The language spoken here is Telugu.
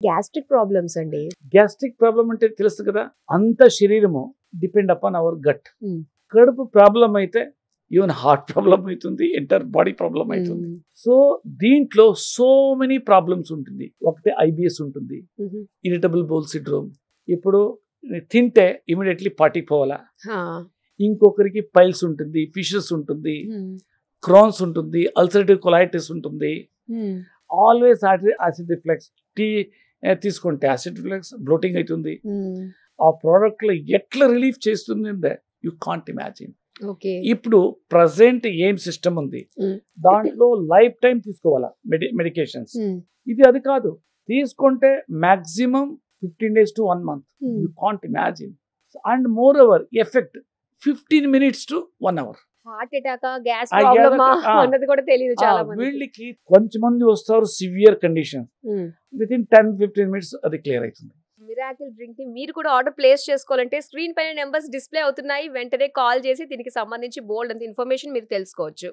గ్యాస్ట్రిక్ ప్రాబ్లమ్స్ అండి? గ్యాస్ట్రిక్ ప్రాబ్లం అంటే తెలుసు కదా, అంత శరీరము depend upon our gut. Hmm. కడుపు ప్రాబ్లం అయితే ఈవెన్ హార్ట్ ప్రాబ్లం అవుతుంది, ఎంటర్ బాడీ ప్రాబ్లం అవుతుంది. సో దీంట్లో సో మెనీ ప్రాబ్లమ్స్ ఉంటుంది. ఒకటి ఐబిఎస్ ఉంటుంది, ఇరిటబుల్ బౌల్ సిండ్రోమ్. ఇప్పుడు తింటే ఇమీడియట్లీ పార్టీకి పోవాలా. ఇంకొకరికి పైల్స్ ఉంటుంది, ఫిషెస్ ఉంటుంది, క్రాన్స్ ఉంటుంది, అల్సరేటివ్ కొలైటిస్ ఉంటుంది. ఆల్వేస్ యాసిడ్ రిఫ్లెక్స్ టీ తీసుకుంటే యాసిడ్ రిఫ్లెక్స్ బ్లోటింగ్ అవుతుంది. ఆ ప్రోడక్ట్ లో ఎట్లా రిలీఫ్ చేస్తుంది యూ కాంట్ ఇమాజిన్. ఇప్పుడు ప్రజెంట్ ఏం సిస్టమ్ ఉంది, దాంట్లో లైఫ్ టైం తీసుకోవాలా మెడికేషన్స్. ఇది అది కాదు, తీసుకుంటే maximum 15 days to 1 month. You can't imagine. And moreover, effect 15 minutes to 1 hour. Heart attack, gas problem అన్నది కూడా తెలియదు చాలా మంది. వీళ్ళకి కొంచెమంది వస్తారు severe condition, with in 10-15 minutes అది క్లియర్ అవుతుంది. మిరాకిల్ డ్రింక్ ని మీరు కూడా ఆర్డర్ ప్లేస్ చేసుకోవాలంటే స్క్రీన్ పైన నెంబర్స్ డిస్ప్లే అవుతున్నాయి. వెంటనే కాల్ చేసి దీనికి సంబంధించి బోల్డ్ అంత ఇన్ఫర్మేషన్ మీరు తెలుసుకోవచ్చు.